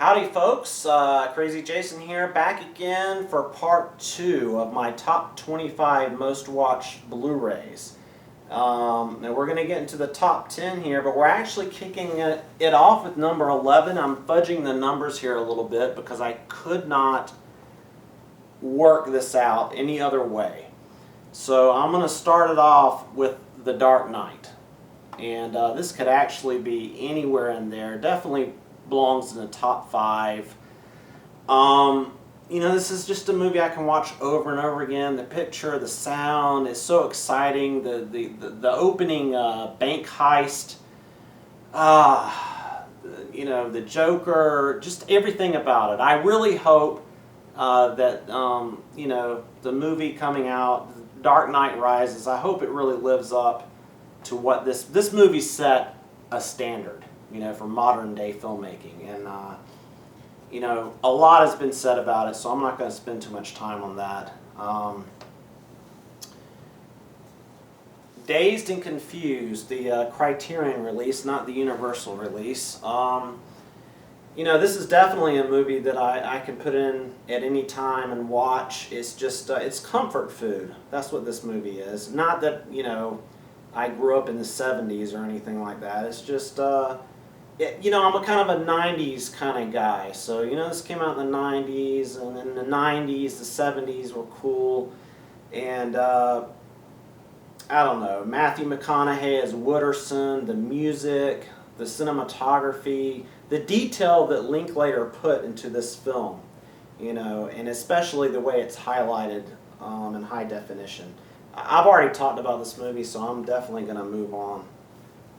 Howdy folks, Crazy Jason here, back again for part 2 of my top 25 most watched Blu-rays. Now we're going to get into the top 10 here, but we're actually kicking it off with number 11. I'm fudging the numbers here a little bit because I could not work this out any other way. So I'm going to start it off with The Dark Knight. And this could actually be anywhere in there. Definitely belongs in the top 5. You know, this is just a movie I can watch over and over again. The picture, the sound is so exciting. The opening bank heist, you know, the Joker, just everything about it. I really hope that you know, the movie coming out, Dark Knight Rises, I hope it really lives up to what this movie set a standard, you know, for modern day filmmaking. And you know, a lot has been said about it, so I'm not going to spend too much time on that. Dazed and Confused, the Criterion release, not the Universal release. You know, this is definitely a movie that I can put in at any time and watch. It's just, it's comfort food. That's what this movie is. Not that, you know, I grew up in the 70s or anything like that. It's just, you know, I'm a kind of a 90s kind of guy. So, you know, this came out in the 90s, and in the 90s, the 70s were cool. And, I don't know, Matthew McConaughey as Wooderson, the music, the cinematography, the detail that Linklater put into this film, you know, and especially the way it's highlighted in high definition. I've already talked about this movie, so I'm definitely going to move on.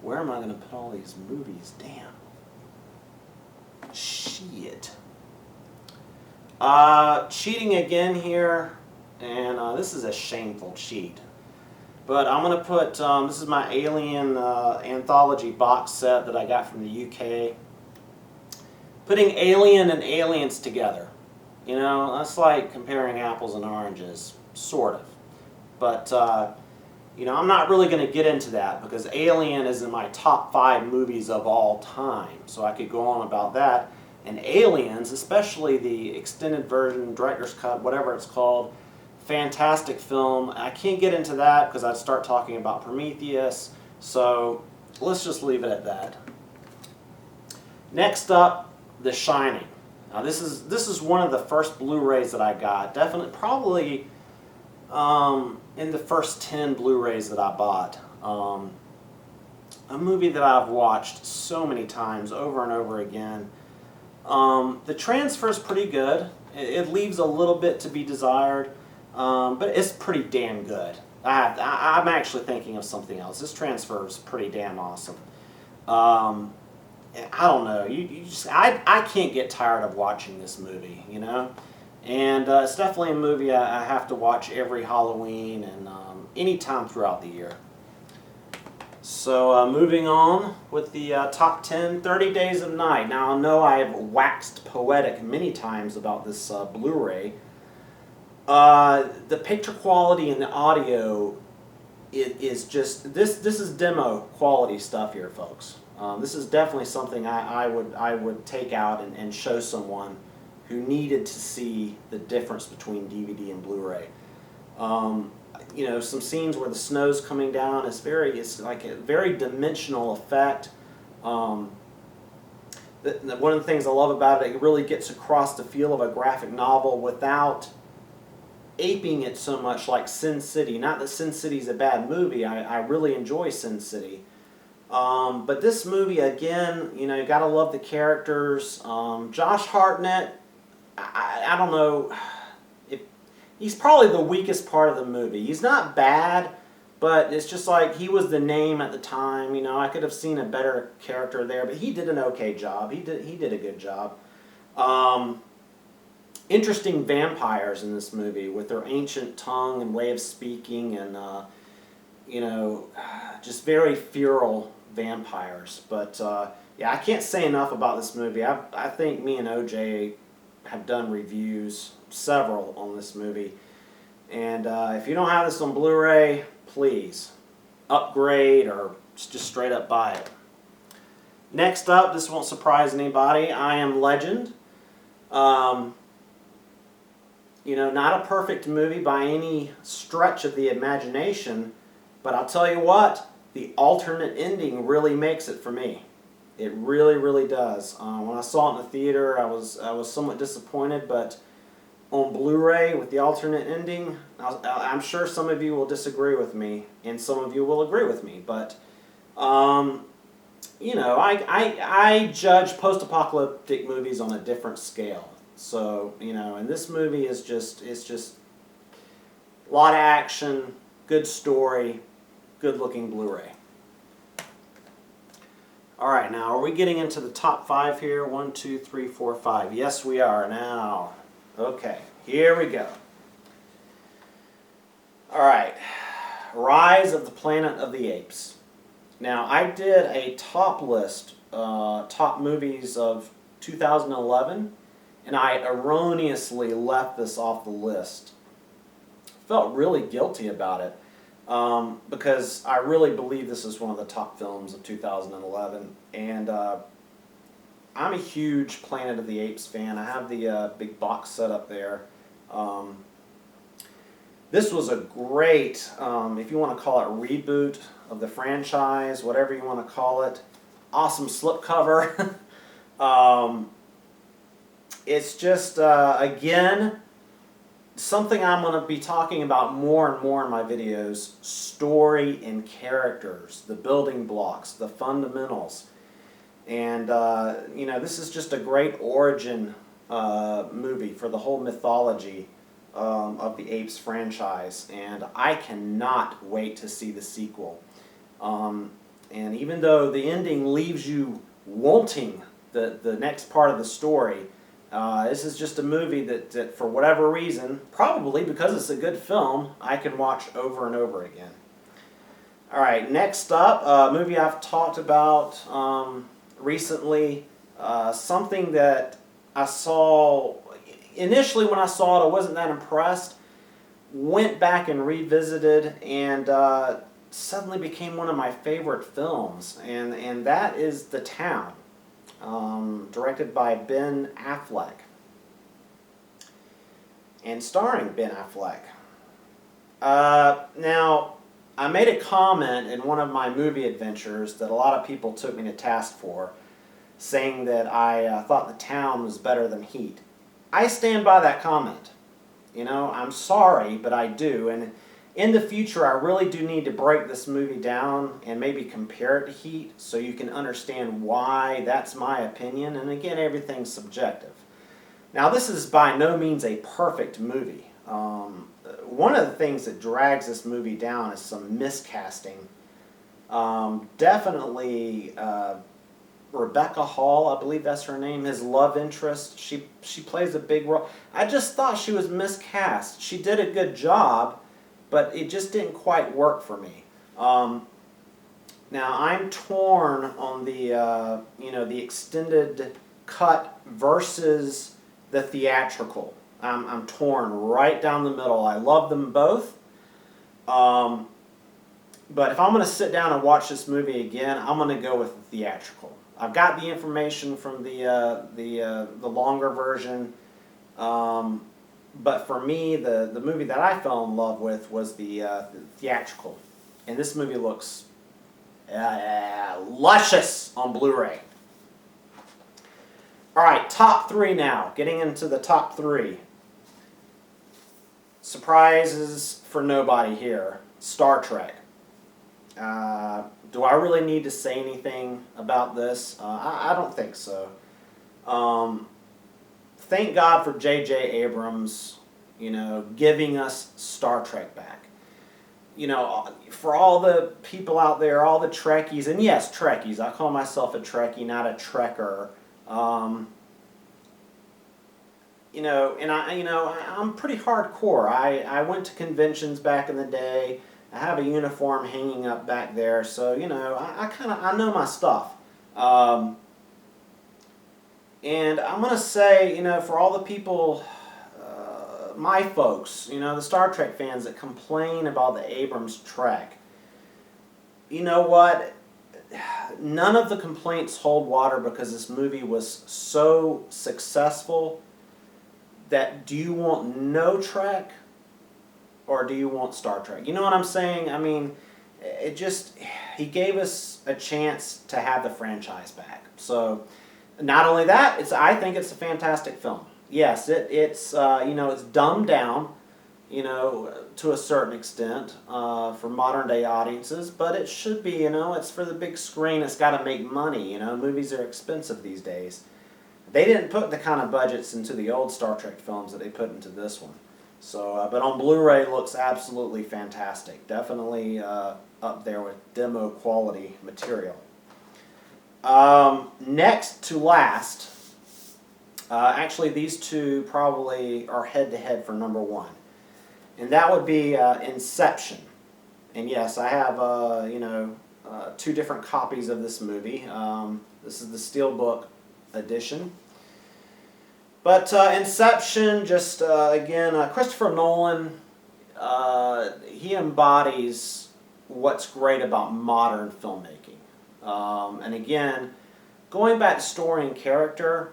Where am I going to put all these movies? Damn. Shit. Cheating again here, and this is a shameful cheat. But I'm going to put, this is my Alien anthology box set that I got from the UK. Putting Alien and Aliens together. You know, that's like comparing apples and oranges, sort of. But, you know, I'm not really going to get into that because Alien is in my top 5 movies of all time. So I could go on about that. And Aliens, especially the extended version, director's cut, whatever it's called, fantastic film. I can't get into that because I'd start talking about Prometheus. So let's just leave it at that. Next up, The Shining. Now this is one of the first Blu-rays that I got. Definitely, probably in the first 10 Blu-rays that I bought. A movie that I've watched so many times, over and over again. The transfer is pretty good. It leaves a little bit to be desired, but it's pretty damn good. I'm actually thinking of something else. This transfer is pretty damn awesome. I don't know. I can't get tired of watching this movie, you know? And it's definitely a movie I have to watch every Halloween and any time throughout the year. So moving on with the top 10, 30 Days of Night. Now I know I've waxed poetic many times about this Blu-ray. The picture quality and the audio is just, this is demo quality stuff here, folks. This is definitely something I would take out and show someone who needed to see the difference between DVD and Blu-ray. You know, some scenes where the snow's coming down, it's like a very dimensional effect. One of the things I love about it really gets across the feel of a graphic novel without aping it so much like Sin City. Not that Sin City's a bad movie, I really enjoy Sin City. But this movie, again, you know, you gotta love the characters. Josh Hartnett, I don't know, he's probably the weakest part of the movie. He's not bad, but it's just like he was the name at the time. You know, I could have seen a better character there, but he did an okay job. He did a good job. Interesting vampires in this movie with their ancient tongue and way of speaking, and you know, just very feral vampires. But yeah, I can't say enough about this movie. I think me and OJ have done reviews, several, on this movie. And if you don't have this on Blu-ray, please upgrade or just straight up buy it. Next up, this won't surprise anybody, I Am Legend. You know, not a perfect movie by any stretch of the imagination, but I'll tell you what, the alternate ending really makes it for me. It really, really does. When I saw it in the theater, I was somewhat disappointed, but on Blu-ray with the alternate ending, I'm sure some of you will disagree with me, and some of you will agree with me, but you know, I judge post-apocalyptic movies on a different scale. So, you know, and this movie is just, it's just a lot of action, good story, good looking Blu-ray. Alright, now are we getting into the top 5 here? 1, 2, 3, 4, 5. Yes, we are now. Okay, here we go. Alright, Rise of the Planet of the Apes. Now, I did a top list, top movies of 2011, and I erroneously left this off the list. Felt really guilty about it, because I really believe this is one of the top films of 2011, and I'm a huge Planet of the Apes fan. I have the big box set up there. This was a great, if you want to call it reboot of the franchise, whatever you want to call it. Awesome slipcover. It's just, again, something I'm going to be talking about more and more in my videos. Story and characters, the building blocks, the fundamentals. And, you know, this is just a great origin movie for the whole mythology of the Apes franchise. And I cannot wait to see the sequel. And even though the ending leaves you wanting the next part of the story, this is just a movie that for whatever reason, probably because it's a good film, I can watch over and over again. Alright, next up, a movie I've talked about recently, something that I saw, initially when I saw it I wasn't that impressed, went back and revisited, and suddenly became one of my favorite films, and that is The Town. Directed by Ben Affleck and starring Ben Affleck. Now, I made a comment in one of my movie adventures that a lot of people took me to task for, saying that I thought The Town was better than Heat. I stand by that comment. You know, I'm sorry, but I do. And in the future, I really do need to break this movie down and maybe compare it to Heat so you can understand why that's my opinion. And again, everything's subjective. Now, this is by no means a perfect movie. One of the things that drags this movie down is some miscasting. Definitely Rebecca Hall, I believe that's her name, his love interest. She plays a big role. I just thought she was miscast. She did a good job, but it just didn't quite work for me. Now I'm torn on the you know, the extended cut versus the theatrical. I'm torn right down the middle. I love them both, but if I'm going to sit down and watch this movie again, I'm going to go with the theatrical. I've got the information from the longer version. But for me, the movie that I fell in love with was the theatrical. And this movie looks luscious on Blu-ray. Alright, top 3 now. Getting into the top 3. Surprises for nobody here. Star Trek. Do I really need to say anything about this? I don't think so. Thank God for J.J. Abrams, you know, giving us Star Trek back. You know, for all the people out there, all the Trekkies, and yes, Trekkies. I call myself a Trekkie, not a Trekker. You know, and I'm pretty hardcore. I went to conventions back in the day. I have a uniform hanging up back there, so you know, I know my stuff. And I'm going to say, you know, for all the people, my folks, you know, the Star Trek fans that complain about the Abrams Trek, you know what? none of the complaints hold water because this movie was so successful that do you want no Trek or do you want Star Trek? You know what I'm saying? I mean, it just, he gave us a chance to have the franchise back. So, not only that, I think it's a fantastic film. Yes, it's you know, it's dumbed down, you know, to a certain extent for modern day audiences, but it should be, you know, it's for the big screen. It's got to make money. You know, movies are expensive these days. They didn't put the kind of budgets into the old Star Trek films that they put into this one. So, but on Blu-ray, it looks absolutely fantastic. Definitely up there with demo quality material. Next to last, actually these two probably are head-to-head for number one. And that would be Inception. And yes, I have, you know, two different copies of this movie. This is the Steelbook edition. But Inception, just again, Christopher Nolan, he embodies what's great about modern filmmaking. And again, going back to story and character,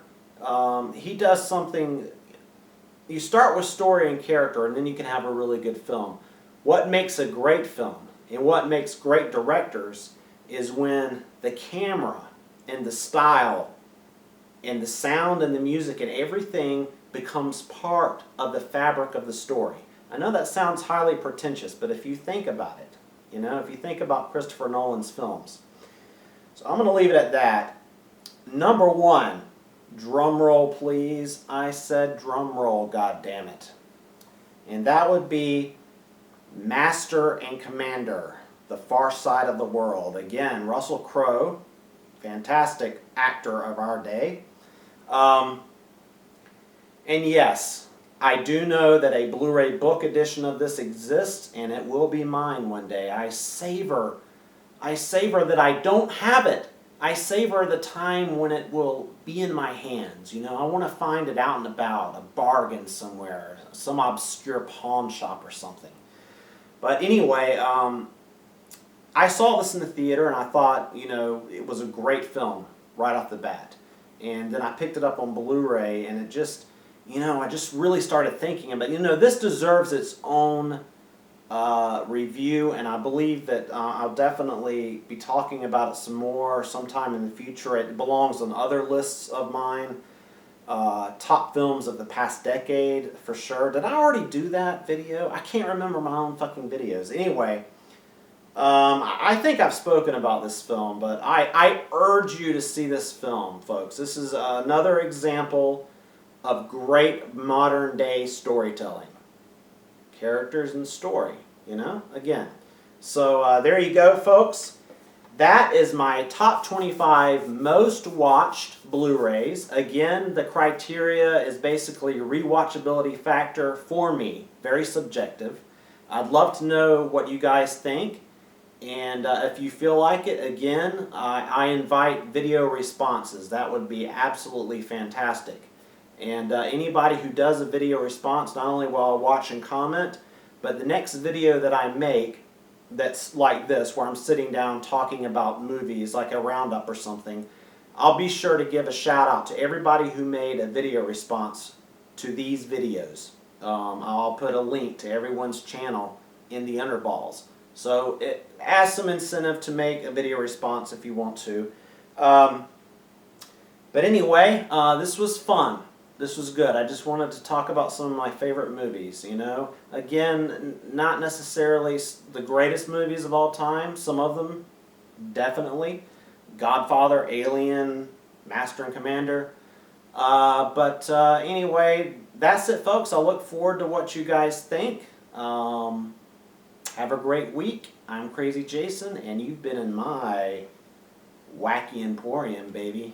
he does something. You start with story and character, and then you can have a really good film. What makes a great film and what makes great directors is when the camera and the style and the sound and the music and everything becomes part of the fabric of the story. I know that sounds highly pretentious, but if you think about it, you know, if you think about Christopher Nolan's films. So I'm going to leave it at that. Number one, drum roll please. I said drum roll, god damn it. And that would be Master and Commander, The Far Side of the World. Again, Russell Crowe, fantastic actor of our day. And yes, I do know that a Blu-ray book edition of this exists, and it will be mine one day. I savor that I don't have it. I savor the time when it will be in my hands. You know, I want to find it out and about, a bargain somewhere, some obscure pawn shop or something. But anyway, I saw this in the theater and I thought, you know, it was a great film right off the bat. And then I picked it up on Blu-ray and it just, you know, I just really started thinking about, you know, this deserves its own review, and I believe that I'll definitely be talking about it some more sometime in the future. It belongs on other lists of mine. Top films of the past decade, for sure. Did I already do that video? I can't remember my own fucking videos. Anyway, I think I've spoken about this film, but I urge you to see this film, folks. This is another example of great modern day storytelling. Characters and story, you know, again. So there you go, folks. That is my top 25 most watched Blu-rays. Again, the criteria is basically rewatchability factor for me. Very subjective. I'd love to know what you guys think. And if you feel like it, again, I invite video responses. That would be absolutely fantastic. And anybody who does a video response, not only will I watch and comment, but the next video that I make that's like this, where I'm sitting down talking about movies, like a roundup or something, I'll be sure to give a shout out to everybody who made a video response to these videos. I'll put a link to everyone's channel in the underballs. So it has some incentive to make a video response if you want to. But anyway, this was fun. This was good. I just wanted to talk about some of my favorite movies, you know. Again, not necessarily the greatest movies of all time. Some of them, definitely. Godfather, Alien, Master and Commander. But anyway, that's it, folks. I'll look forward to what you guys think. Have a great week. I'm Crazy Jason, and you've been in my Wacky Emporium, baby.